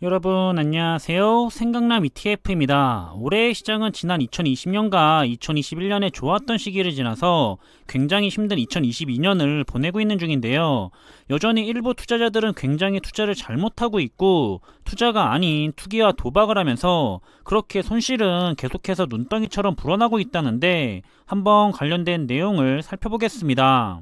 여러분 안녕하세요. 생강남 ETF입니다. 올해의 시장은 지난 2020년과 2021년에 좋았던 시기를 지나서 굉장히 힘든 2022년을 보내고 있는 중인데요. 여전히 일부 투자자들은 굉장히 투자를 잘못하고 있고 투자가 아닌 투기와 도박을 하면서 그렇게 손실은 계속해서 눈덩이처럼 불어나고 있다는데 한번 관련된 내용을 살펴보겠습니다.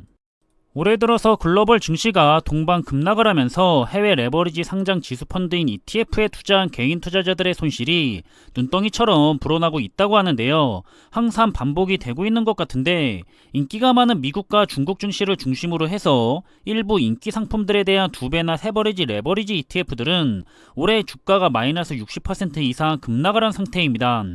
올해 들어서 글로벌 증시가 동반 급락을 하면서 해외 레버리지 상장 지수 펀드인 ETF에 투자한 개인 투자자들의 손실이 눈덩이처럼 불어나고 있다고 하는데요. 항상 반복이 되고 있는 것 같은데 인기가 많은 미국과 중국 증시를 중심으로 해서 일부 인기 상품들에 대한 2배나 3배지 레버리지 ETF들은 올해 주가가 마이너스 60% 이상 급락을 한 상태입니다.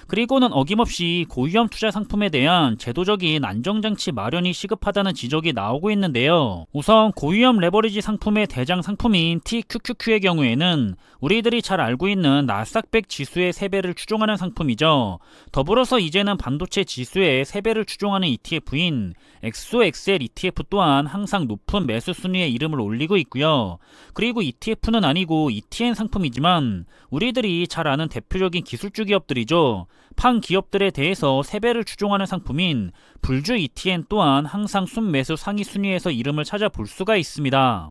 그리고는 어김없이 고위험 투자 상품에 대한 제도적인 안정장치 마련이 시급하다는 지적이 나오고 있는데요. 우선 고위험 레버리지 상품의 대장 상품인 TQQQ의 경우에는 우리들이 잘 알고 있는 나스닥100 지수의 3배를 추종하는 상품이죠. 더불어서 이제는 반도체 지수의 3배를 추종하는 ETF인 XOXL ETF 또한 항상 높은 매수 순위에 이름을 올리고 있고요. 그리고 ETF는 아니고 ETN 상품이지만 우리들이 잘 아는 대표적인 기술주 기업들이죠. 판 기업들에 대해서 3배를 추종하는 상품인 불주 ETN 또한 항상 순매수 상위 순위에서 이름을 찾아볼 수가 있습니다.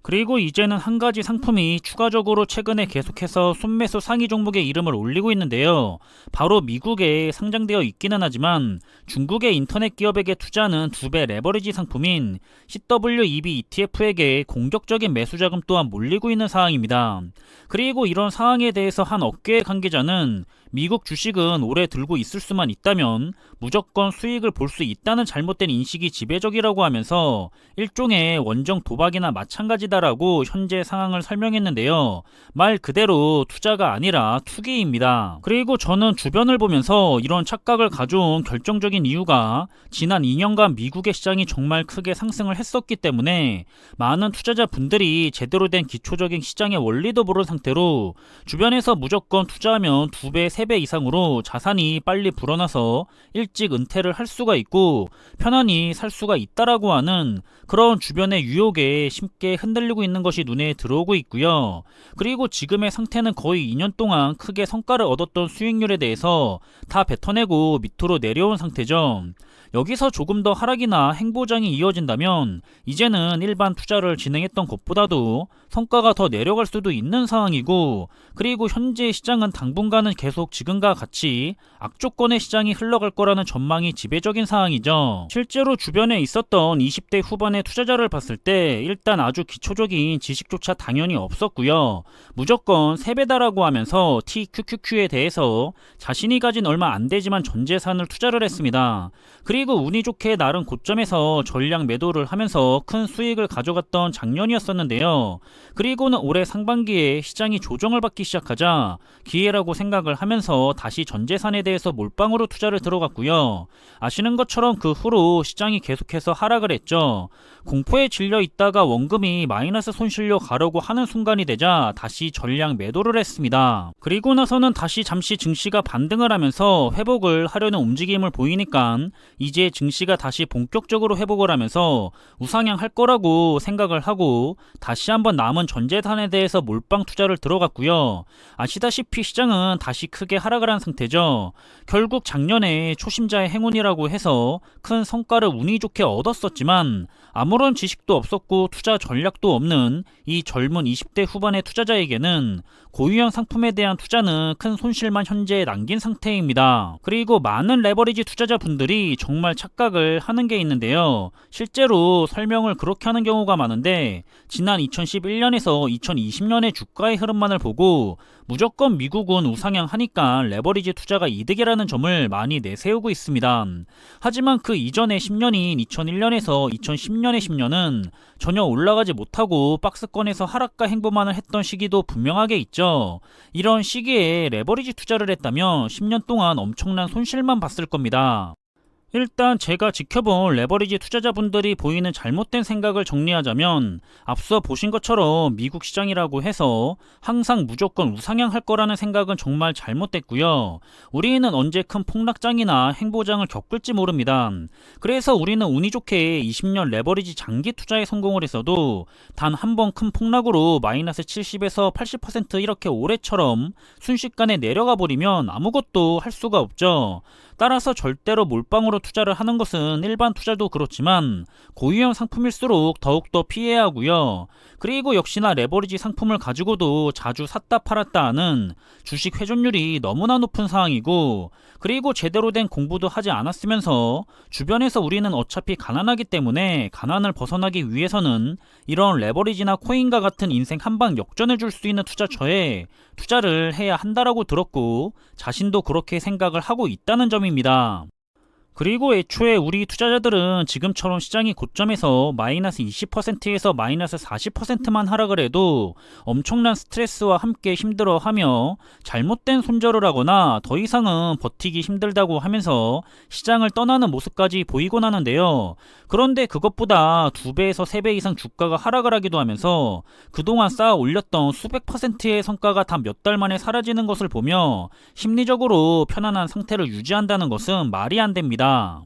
그리고 이제는 한 가지 상품이 추가적으로 최근에 계속해서 순매수 상위 종목의 이름을 올리고 있는데요. 바로 미국에 상장되어 있기는 하지만 중국의 인터넷 기업에게 투자하는 2배 레버리지 상품인 CWEB ETF에게 공격적인 매수 자금 또한 몰리고 있는 상황입니다. 그리고 이런 상황에 대해서 한 업계의 관계자는 미국 주식은 오래 들고 있을 수만 있다면 무조건 수익을 볼 수 있다는 잘못된 인식이 지배적이라고 하면서 일종의 원정 도박이나 마찬가지다라고 현재 상황을 설명했는데요. 말 그대로 투자가 아니라 투기입니다. 그리고 저는 주변을 보면서 이런 착각을 가져온 결정적인 이유가 지난 2년간 미국의 시장이 정말 크게 상승을 했었기 때문에 많은 투자자분들이 제대로 된 기초적인 시장의 원리도 모르는 상태로 주변에서 무조건 투자하면 2배, 3배 이상으로 자산이 빨리 불어나서 일찍 은퇴를 할 수가 있고 편안히 살 수가 있다라고 하는 그런 주변의 유혹에 쉽게 흔들리고 있는 것이 눈에 들어오고 있고요. 그리고 지금의 상태는 거의 2년 동안 크게 성과를 얻었던 수익률에 대해서 다 뱉어내고 밑으로 내려온 상태죠. 여기서 조금 더 하락이나 행보장이 이어진다면 이제는 일반 투자를 진행했던 것보다도 성과가 더 내려갈 수도 있는 상황이고, 그리고 현재 시장은 당분간은 계속 지금과 같이 악조건의 시장이 흘러갈 거라는 전망이 지배적인 상황이죠. 실제로 주변에 있었던 20대 후반의 투자자를 봤을 때 일단 아주 기초적인 지식조차 당연히 없었고요. 무조건 3배다라고 하면서 TQQQ에 대해서 자신이 가진 얼마 안 되지만 전 재산을 투자를 했습니다. 그리고 운이 좋게 나름 고점에서 전량 매도를 하면서 큰 수익을 가져갔던 작년이었었는데요. 그리고는 올해 상반기에 시장이 조정을 받기 시작하자 기회라고 생각을 하면서 다시 전재산에 대해서 몰빵으로 투자를 들어갔고요. 아시는 것처럼 그 후로 시장이 계속해서 하락을 했죠. 공포에 질려 있다가 원금이 마이너스 손실로 가려고 하는 순간이 되자 다시 전량 매도를 했습니다. 그리고 나서는 다시 잠시 증시가 반등을 하면서 회복을 하려는 움직임을 보이니까 이제 증시가 다시 본격적으로 회복을 하면서 우상향할 거라고 생각을 하고 다시 한번 남은 전재산에 대해서 몰빵 투자를 들어갔고요. 아시다시피 시장은 다시 크게 하락을 한 상태죠. 결국 작년에 초심자의 행운이라고 해서 큰 성과를 운이 좋게 얻었었지만 아무런 지식도 없었고 투자 전략도 없는 이 젊은 20대 후반의 투자자에게는 고유형 상품에 대한 투자는 큰 손실만 현재 남긴 상태입니다. 그리고 많은 레버리지 투자자분들이 정말 착각을 하는 게 있는데요. 실제로 설명을 그렇게 하는 경우가 많은데 지난 2011년에서 2020년의 주가의 흐름만을 보고 무조건 미국은 우상향하니까 레버리지 투자가 이득이라는 점을 많이 내세우고 있습니다. 하지만 그 이전의 10년인 2001년에서 2010년의 10년은 전혀 올라가지 못하고 박스권에서 하락과 행보만을 했던 시기도 분명하게 있죠. 이런 시기에 레버리지 투자를 했다면 10년 동안 엄청난 손실만 봤을 겁니다. 일단 제가 지켜본 레버리지 투자자분들이 보이는 잘못된 생각을 정리하자면 앞서 보신 것처럼 미국 시장이라고 해서 항상 무조건 우상향할 거라는 생각은 정말 잘못됐고요. 우리는 언제 큰 폭락장이나 행보장을 겪을지 모릅니다. 그래서 우리는 운이 좋게 20년 레버리지 장기 투자에 성공을 했어도 단 한 번 큰 폭락으로 마이너스 70에서 80% 이렇게 올해처럼 순식간에 내려가 버리면 아무것도 할 수가 없죠. 따라서 절대로 몰빵으로 투자를 하는 것은 일반 투자도 그렇지만 고유형 상품일수록 더욱더 피해야 하고요. 그리고 역시나 레버리지 상품을 가지고도 자주 샀다 팔았다 하는 주식 회전율이 너무나 높은 상황이고, 그리고 제대로 된 공부도 하지 않았으면서 주변에서 우리는 어차피 가난하기 때문에 가난을 벗어나기 위해서는 이런 레버리지나 코인과 같은 인생 한방 역전해 줄 수 있는 투자처에 투자를 해야 한다라고 들었고, 자신도 그렇게 생각을 하고 있다는 점입니다. 그리고 애초에 우리 투자자들은 지금처럼 시장이 고점에서 마이너스 20%에서 마이너스 40%만 하락을 해도 엄청난 스트레스와 함께 힘들어하며 잘못된 손절을 하거나 더 이상은 버티기 힘들다고 하면서 시장을 떠나는 모습까지 보이곤 하는데요. 그런데 그것보다 2배에서 3배 이상 주가가 하락을 하기도 하면서 그동안 쌓아 올렸던 수백 퍼센트의 성과가 다 몇 달 만에 사라지는 것을 보며 심리적으로 편안한 상태를 유지한다는 것은 말이 안 됩니다.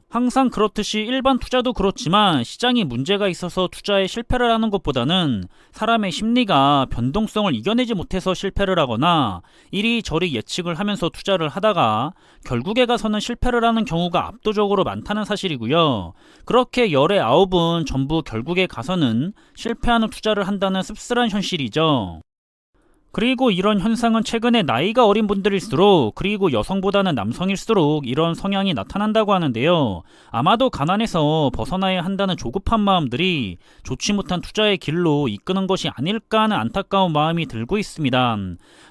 항상 그렇듯이 일반 투자도 그렇지만 시장이 문제가 있어서 투자에 실패를 하는 것보다는 사람의 심리가 변동성을 이겨내지 못해서 실패를 하거나 이리저리 예측을 하면서 투자를 하다가 결국에 가서는 실패를 하는 경우가 압도적으로 많다는 사실이고요. 그렇게 열의 9은 전부 결국에 가서는 실패하는 투자를 한다는 씁쓸한 현실이죠. 그리고 이런 현상은 최근에 나이가 어린 분들일수록, 그리고 여성보다는 남성일수록 이런 성향이 나타난다고 하는데요. 아마도 가난에서 벗어나야 한다는 조급한 마음들이 좋지 못한 투자의 길로 이끄는 것이 아닐까 하는 안타까운 마음이 들고 있습니다.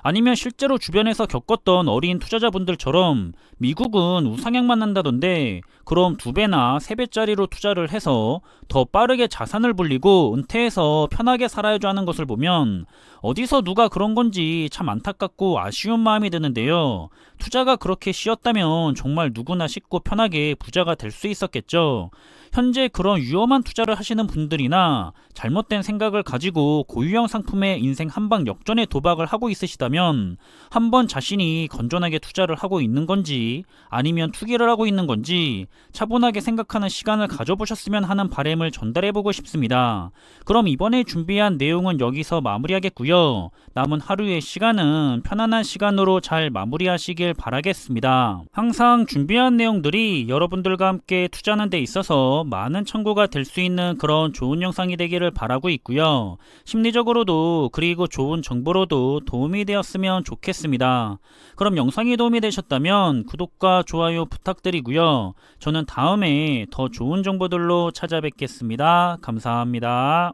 아니면 실제로 주변에서 겪었던 어린 투자자분들처럼 미국은 우상향만 난다던데 그럼 2배나 3배짜리로 투자를 해서 더 빠르게 자산을 불리고 은퇴해서 편하게 살아야죠 하는 것을 보면 어디서 누가 그런 건지 참 안타깝고 아쉬운 마음이 드는데요. 투자가 그렇게 쉬웠다면 정말 누구나 쉽고 편하게 부자가 될 수 있었겠죠. 현재 그런 위험한 투자를 하시는 분들이나 잘못된 생각을 가지고 고유형 상품의 인생 한방 역전에 도박을 하고 있으시다면 한번 자신이 건전하게 투자를 하고 있는 건지 아니면 투기를 하고 있는 건지 차분하게 생각하는 시간을 가져보셨으면 하는 바람을 전달해보고 싶습니다. 그럼 이번에 준비한 내용은 여기서 마무리하겠고요. 남은 하루의 시간은 편안한 시간으로 잘 마무리하시길 바라겠습니다. 항상 준비한 내용들이 여러분들과 함께 투자하는 데 있어서 많은 참고가 될 수 있는 그런 좋은 영상이 되기를 바라고 있고요. 심리적으로도 그리고 좋은 정보로도 도움이 되었으면 좋겠습니다. 그럼 영상이 도움이 되셨다면 구독과 좋아요 부탁드리고요. 저는 다음에 더 좋은 정보들로 찾아뵙겠습니다. 감사합니다.